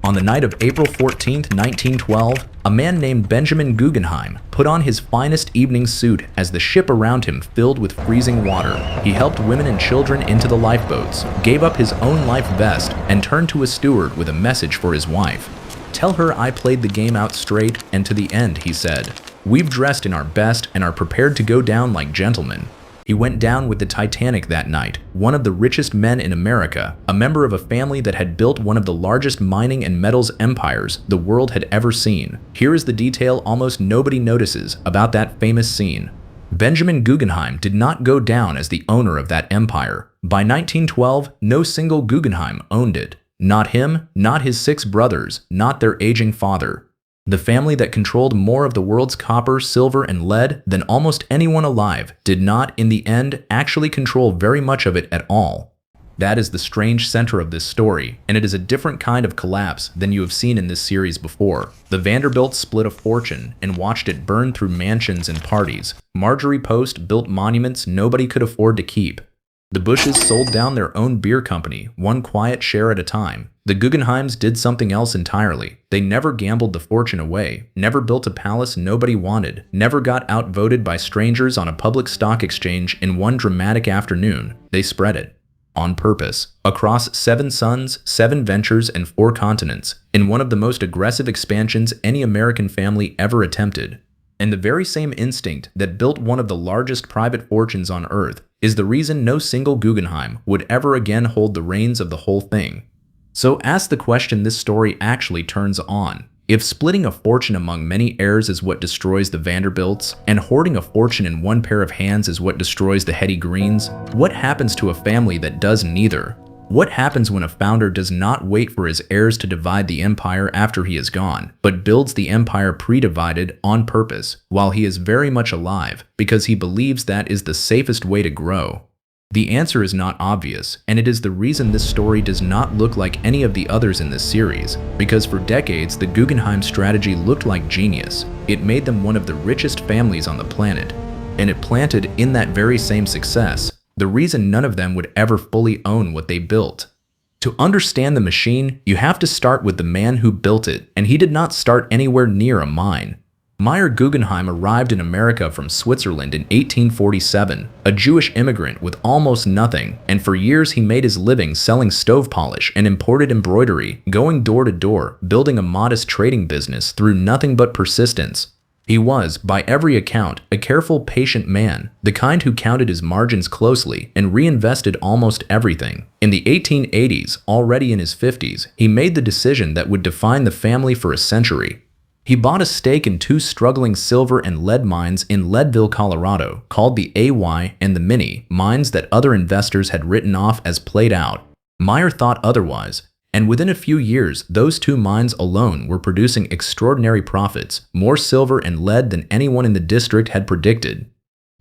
On the night of April 14, 1912, a man named Benjamin Guggenheim put on his finest evening suit as the ship around him filled with freezing water. He helped women and children into the lifeboats, gave up his own life vest, and turned to a steward with a message for his wife. "Tell her I played the game out straight and to the end," he said. "We've dressed in our best and are prepared to go down like gentlemen." He went down with the Titanic that night, one of the richest men in America, a member of a family that had built one of the largest mining and metals empires the world had ever seen. Here is the detail almost nobody notices about that famous scene. Benjamin Guggenheim did not go down as the owner of that empire. By 1912, no single Guggenheim owned it. Not him, not his 6 brothers, not their aging father. The family that controlled more of the world's copper, silver, and lead than almost anyone alive did not, in the end, actually control very much of it at all. That is the strange center of this story, and it is a different kind of collapse than you have seen in this series before. The Vanderbilts split a fortune and watched it burn through mansions and parties. Marjorie Post built monuments nobody could afford to keep. The Bushes sold down their own beer company, one quiet share at a time. The Guggenheims did something else entirely. They never gambled the fortune away, never built a palace nobody wanted, never got outvoted by strangers on a public stock exchange in one dramatic afternoon. They spread it. On purpose. Across 7 sons, 7 ventures, and 4 continents, in one of the most aggressive expansions any American family ever attempted. And the very same instinct that built one of the largest private fortunes on earth is the reason no single Guggenheim would ever again hold the reins of the whole thing. So ask the question this story actually turns on. If splitting a fortune among many heirs is what destroys the Vanderbilts, and hoarding a fortune in one pair of hands is what destroys the Hetty Greens, what happens to a family that does neither? What happens when a founder does not wait for his heirs to divide the empire after he is gone, but builds the empire pre-divided on purpose while he is very much alive because he believes that is the safest way to grow? The answer is not obvious, and it is the reason this story does not look like any of the others in this series, because for decades the Guggenheim strategy looked like genius. It made them one of the richest families on the planet, and it planted in that very same success the reason none of them would ever fully own what they built. To understand the machine, you have to start with the man who built it, and he did not start anywhere near a mine. Meyer Guggenheim arrived in America from Switzerland in 1847, a Jewish immigrant with almost nothing, and for years he made his living selling stove polish and imported embroidery, going door to door, building a modest trading business through nothing but persistence. He was, by every account, a careful, patient man, the kind who counted his margins closely and reinvested almost everything. In the 1880s, already in his 50s, he made the decision that would define the family for a century. He bought a stake in 2 struggling silver and lead mines in Leadville, Colorado, called the AY and the Mini, mines that other investors had written off as played out. Meyer thought otherwise. And within a few years, those 2 mines alone were producing extraordinary profits, more silver and lead than anyone in the district had predicted.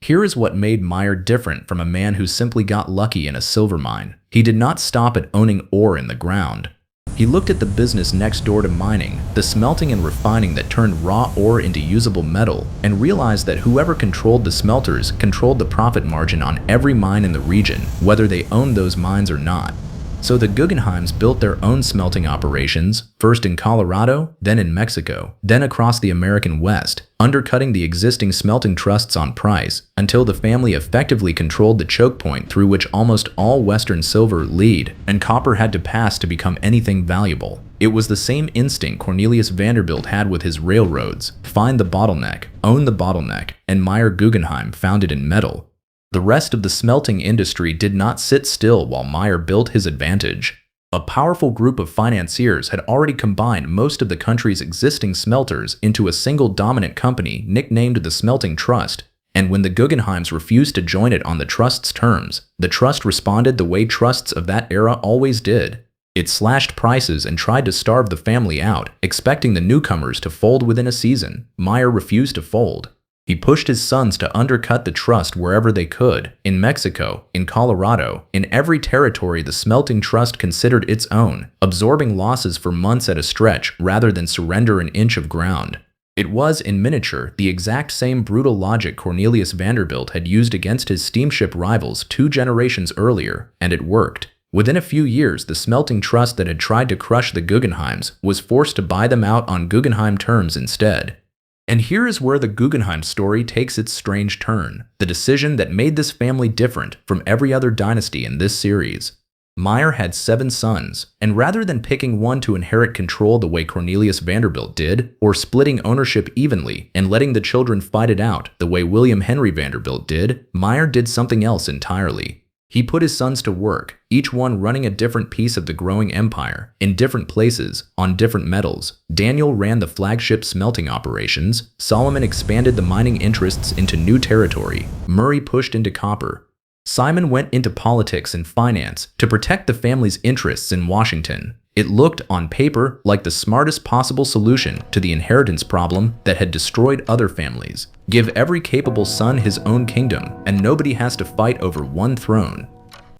Here is what made Meyer different from a man who simply got lucky in a silver mine. He did not stop at owning ore in the ground. He looked at the business next door to mining, the smelting and refining that turned raw ore into usable metal, and realized that whoever controlled the smelters controlled the profit margin on every mine in the region, whether they owned those mines or not. So the Guggenheims built their own smelting operations, first in Colorado, then in Mexico, then across the American West, undercutting the existing smelting trusts on price, until the family effectively controlled the choke point through which almost all Western silver, lead, and copper had to pass to become anything valuable. It was the same instinct Cornelius Vanderbilt had with his railroads: find the bottleneck, own the bottleneck, and Meyer Guggenheim found it in metal. The rest of the smelting industry did not sit still while Meyer built his advantage. A powerful group of financiers had already combined most of the country's existing smelters into a single dominant company nicknamed the Smelting Trust, and when the Guggenheims refused to join it on the trust's terms, the trust responded the way trusts of that era always did. It slashed prices and tried to starve the family out, expecting the newcomers to fold within a season. Meyer refused to fold. He pushed his sons to undercut the trust wherever they could, in Mexico, in Colorado, in every territory the smelting trust considered its own, absorbing losses for months at a stretch rather than surrender an inch of ground. It was, in miniature, the exact same brutal logic Cornelius Vanderbilt had used against his steamship rivals 2 generations earlier, and it worked. Within a few years, the smelting trust that had tried to crush the Guggenheims was forced to buy them out on Guggenheim terms instead. And here is where the Guggenheim story takes its strange turn, the decision that made this family different from every other dynasty in this series. Meyer had 7 sons, and rather than picking one to inherit control the way Cornelius Vanderbilt did, or splitting ownership evenly and letting the children fight it out the way William Henry Vanderbilt did, Meyer did something else entirely. He put his sons to work, each one running a different piece of the growing empire, in different places, on different metals. Daniel ran the flagship smelting operations, Solomon expanded the mining interests into new territory, Murray pushed into copper. Simon went into politics and finance to protect the family's interests in Washington. It looked, on paper, like the smartest possible solution to the inheritance problem that had destroyed other families. Give every capable son his own kingdom, and nobody has to fight over one throne.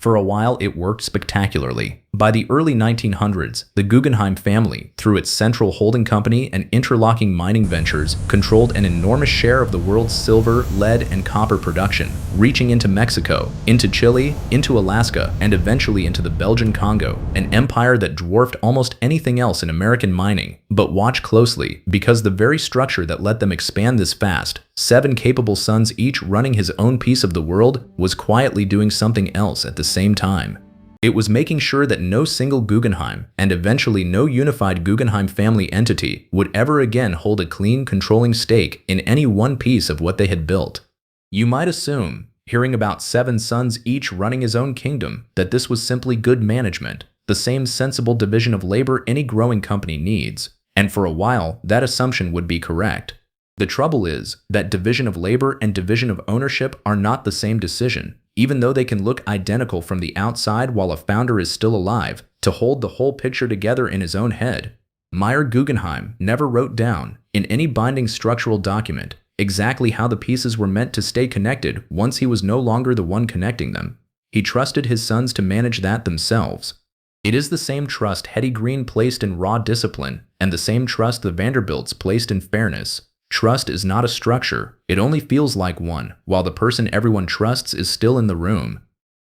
For a while, it worked spectacularly. By the early 1900s, the Guggenheim family, through its central holding company and interlocking mining ventures, controlled an enormous share of the world's silver, lead, and copper production, reaching into Mexico, into Chile, into Alaska, and eventually into the Belgian Congo, an empire that dwarfed almost anything else in American mining. But watch closely, because the very structure that let them expand this fast, 7 capable sons each running his own piece of the world, was quietly doing something else at the same time. It was making sure that no single Guggenheim, and eventually no unified Guggenheim family entity, would ever again hold a clean, controlling stake in any one piece of what they had built. You might assume, hearing about 7 sons each running his own kingdom, that this was simply good management, the same sensible division of labor any growing company needs, and for a while, that assumption would be correct. The trouble is that division of labor and division of ownership are not the same decision, even though they can look identical from the outside while a founder is still alive, to hold the whole picture together in his own head. Meyer Guggenheim never wrote down, in any binding structural document, exactly how the pieces were meant to stay connected once he was no longer the one connecting them. He trusted his sons to manage that themselves. It is the same trust Hetty Green placed in raw discipline, and the same trust the Vanderbilts placed in fairness. Trust is not a structure, it only feels like one, while the person everyone trusts is still in the room.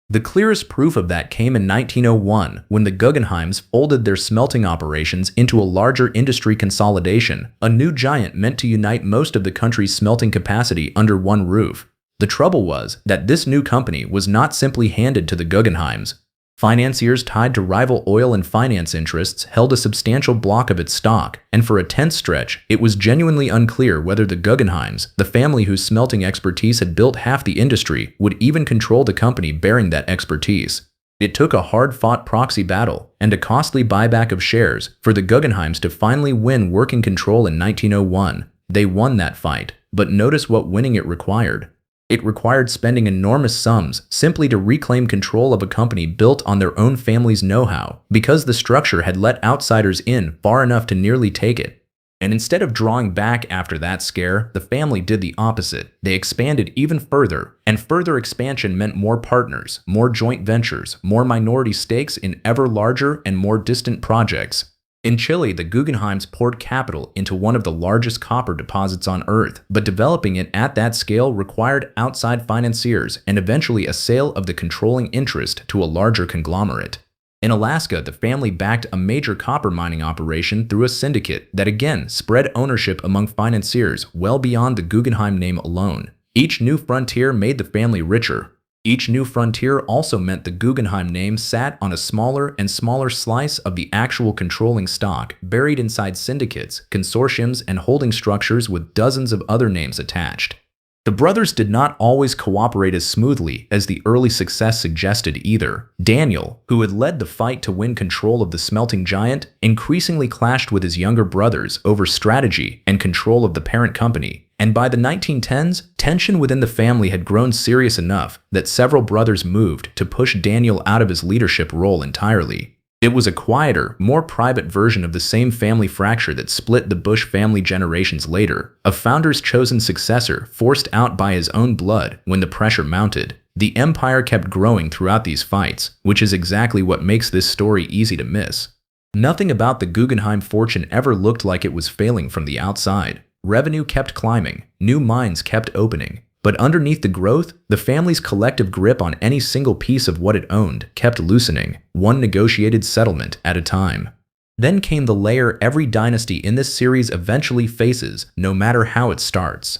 The clearest proof of that came in 1901 when the Guggenheims folded their smelting operations into a larger industry consolidation, a new giant meant to unite most of the country's smelting capacity under one roof. The trouble was that this new company was not simply handed to the Guggenheims. Financiers tied to rival oil and finance interests held a substantial block of its stock, and for a tense stretch, it was genuinely unclear whether the Guggenheims, the family whose smelting expertise had built half the industry, would even control the company bearing that expertise. It took a hard-fought proxy battle and a costly buyback of shares for the Guggenheims to finally win working control in 1901. They won that fight, but notice what winning it required. It required spending enormous sums simply to reclaim control of a company built on their own family's know-how, because the structure had let outsiders in far enough to nearly take it. And instead of drawing back after that scare, the family did the opposite. They expanded even further, and further expansion meant more partners, more joint ventures, more minority stakes in ever larger and more distant projects. In Chile, the Guggenheims poured capital into one of the largest copper deposits on Earth, but developing it at that scale required outside financiers and eventually a sale of the controlling interest to a larger conglomerate. In Alaska, the family backed a major copper mining operation through a syndicate that again spread ownership among financiers well beyond the Guggenheim name alone. Each new frontier made the family richer. Each new frontier also meant the Guggenheim name sat on a smaller and smaller slice of the actual controlling stock, buried inside syndicates, consortiums, and holding structures with dozens of other names attached. The brothers did not always cooperate as smoothly as the early success suggested either. Daniel, who had led the fight to win control of the smelting giant, increasingly clashed with his younger brothers over strategy and control of the parent company. And by the 1910s, tension within the family had grown serious enough that several brothers moved to push Daniel out of his leadership role entirely. It was a quieter, more private version of the same family fracture that split the Bush family generations later, a founder's chosen successor forced out by his own blood when the pressure mounted. The empire kept growing throughout these fights, which is exactly what makes this story easy to miss. Nothing about the Guggenheim fortune ever looked like it was failing from the outside. Revenue kept climbing, new mines kept opening, But underneath the growth, the family's collective grip on any single piece of what it owned kept loosening, one negotiated settlement at a time. Then came the layer every dynasty in this series eventually faces, no matter how it starts.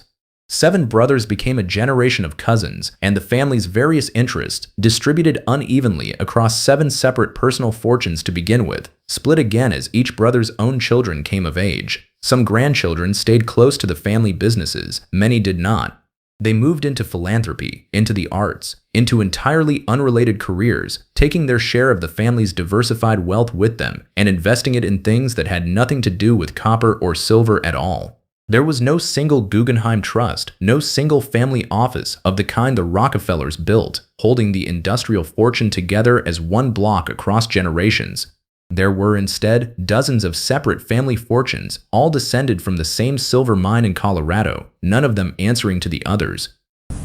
7 brothers became a generation of cousins, and the family's various interests, distributed unevenly across 7 separate personal fortunes to begin with, split again as each brother's own children came of age. Some grandchildren stayed close to the family businesses, many did not. They moved into philanthropy, into the arts, into entirely unrelated careers, taking their share of the family's diversified wealth with them and investing it in things that had nothing to do with copper or silver at all. There was no single Guggenheim trust, no single family office of the kind the Rockefellers built, holding the industrial fortune together as one block across generations. There were instead dozens of separate family fortunes, all descended from the same silver mine in Colorado, none of them answering to the others.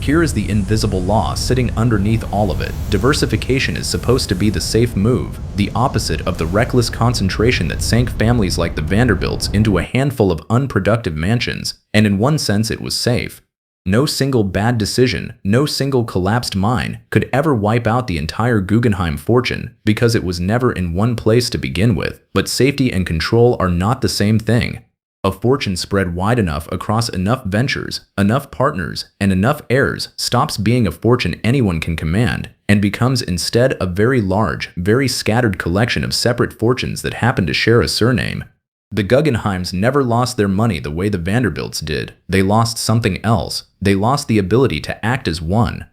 Here is the invisible law sitting underneath all of it. Diversification is supposed to be the safe move, the opposite of the reckless concentration that sank families like the Vanderbilts into a handful of unproductive mansions, and in one sense it was safe. No single bad decision, no single collapsed mine could ever wipe out the entire Guggenheim fortune because it was never in one place to begin with. But safety and control are not the same thing. A fortune spread wide enough across enough ventures, enough partners, and enough heirs stops being a fortune anyone can command and becomes instead a very large, very scattered collection of separate fortunes that happen to share a surname. The Guggenheims never lost their money the way the Vanderbilts did. They lost something else. They lost the ability to act as one.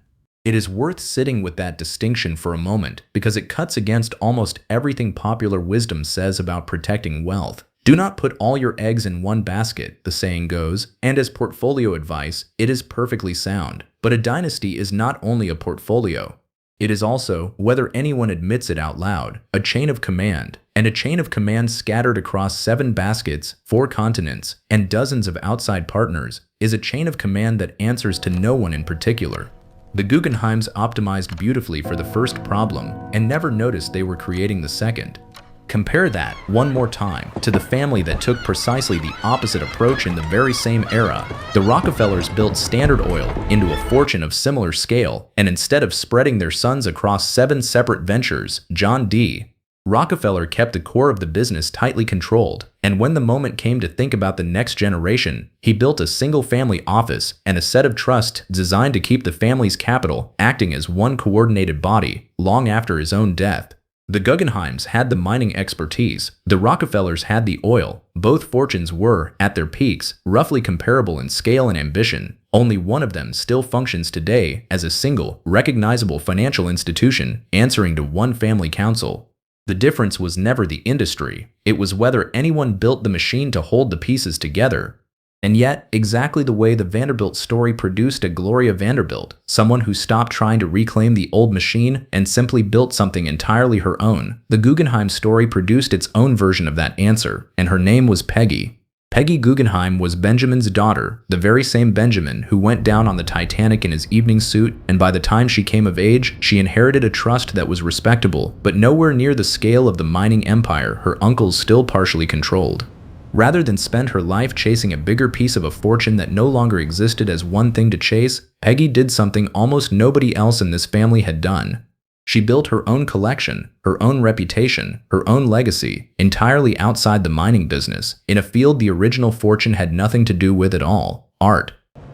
It is worth sitting with that distinction for a moment because it cuts against almost everything popular wisdom says about protecting wealth. Do not put all your eggs in one basket, the saying goes, and as portfolio advice, it is perfectly sound. But a dynasty is not only a portfolio. It is also, whether anyone admits it out loud, a chain of command, and a chain of command scattered across 7 baskets, 4 continents, and dozens of outside partners is a chain of command that answers to no one in particular. The Guggenheims optimized beautifully for the first problem and never noticed they were creating the second. Compare that, one more time, to the family that took precisely the opposite approach in the very same era. The Rockefellers built Standard Oil into a fortune of similar scale, and instead of spreading their sons across 7 separate ventures, John D. Rockefeller kept the core of the business tightly controlled, and when the moment came to think about the next generation, he built a single family office and a set of trusts designed to keep the family's capital acting as one coordinated body long after his own death. The Guggenheims had the mining expertise, the Rockefellers had the oil. Both fortunes were, at their peaks, roughly comparable in scale and ambition. Only one of them still functions today as a single, recognizable financial institution answering to one family council. The difference was never the industry, it was whether anyone built the machine to hold the pieces together. And yet, exactly the way the Vanderbilt story produced a Gloria Vanderbilt, someone who stopped trying to reclaim the old machine and simply built something entirely her own, the Guggenheim story produced its own version of that answer, and her name was Peggy. Peggy Guggenheim was Benjamin's daughter, the very same Benjamin who went down on the Titanic in his evening suit, and by the time she came of age, she inherited a trust that was respectable, but nowhere near the scale of the mining empire her uncles still partially controlled. Rather than spend her life chasing a bigger piece of a fortune that no longer existed as one thing to chase, Peggy did something almost nobody else in this family had done. She built her own collection, her own reputation, her own legacy, entirely outside the mining business, in a field the original fortune had nothing to do with at all: art.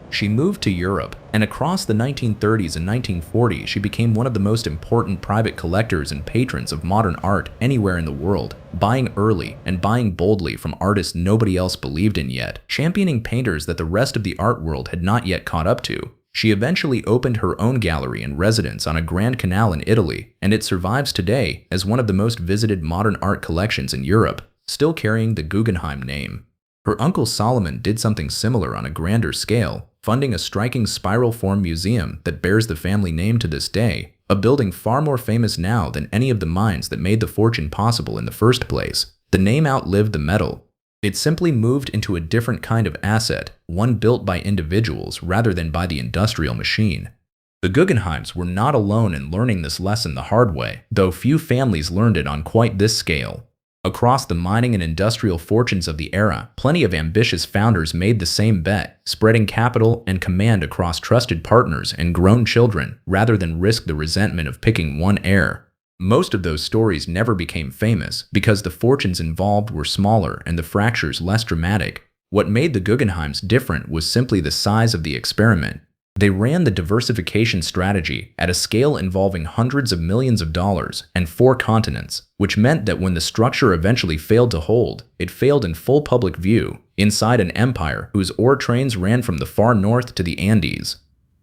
She moved to Europe, and across the 1930s and 1940s she became one of the most important private collectors and patrons of modern art anywhere in the world, buying early and buying boldly from artists nobody else believed in yet, championing painters that the rest of the art world had not yet caught up to. She eventually opened her own gallery and residence on a grand canal in Italy, and it survives today as one of the most visited modern art collections in Europe, still carrying the Guggenheim name. Her uncle Solomon did something similar on a grander scale, funding a striking spiral-form museum that bears the family name to this day, a building far more famous now than any of the mines that made the fortune possible in the first place. The name outlived the metal. It simply moved into a different kind of asset, one built by individuals rather than by the industrial machine. The Guggenheims were not alone in learning this lesson the hard way, though few families learned it on quite this scale. Across the mining and industrial fortunes of the era, plenty of ambitious founders made the same bet, spreading capital and command across trusted partners and grown children, rather than risk the resentment of picking one heir. Most of those stories never became famous because the fortunes involved were smaller and the fractures less dramatic. What made the Guggenheims different was simply the size of the experiment. They ran the diversification strategy at a scale involving hundreds of millions of dollars and 4 continents, which meant that when the structure eventually failed to hold, it failed in full public view, inside an empire whose ore trains ran from the far north to the Andes.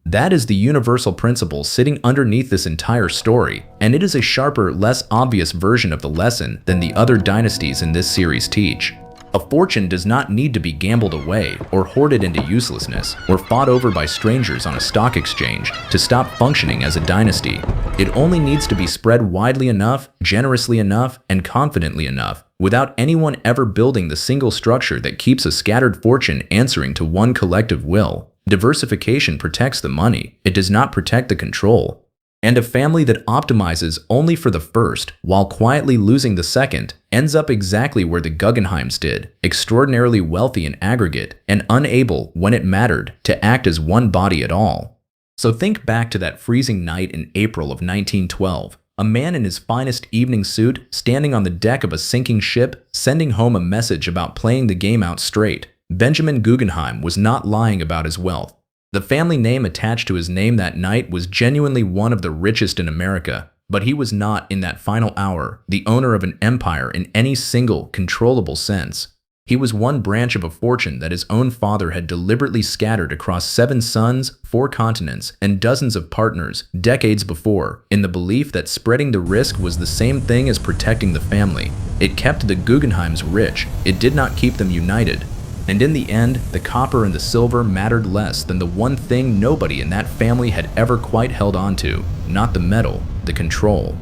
That is the universal principle sitting underneath this entire story, and it is a sharper, less obvious version of the lesson than the other dynasties in this series teach. A fortune does not need to be gambled away or hoarded into uselessness or fought over by strangers on a stock exchange to stop functioning as a dynasty. It only needs to be spread widely enough, generously enough, and confidently enough, without anyone ever building the single structure that keeps a scattered fortune answering to one collective will. Diversification protects the money, it does not protect the control. And a family that optimizes only for the first while quietly losing the second ends up exactly where the Guggenheims did, extraordinarily wealthy in aggregate and unable, when it mattered, to act as one body at all. So think back to that freezing night in April of 1912. A man in his finest evening suit standing on the deck of a sinking ship, sending home a message about playing the game out straight. Benjamin Guggenheim was not lying about his wealth. The family name attached to his name that night was genuinely one of the richest in America, but he was not, in that final hour, the owner of an empire in any single, controllable sense. He was one branch of a fortune that his own father had deliberately scattered across 7 sons, 4 continents, and dozens of partners decades before, in the belief that spreading the risk was the same thing as protecting the family. It kept the Guggenheims rich, it did not keep them united. And in the end, the copper and the silver mattered less than the one thing nobody in that family had ever quite held on to, not the metal, the control.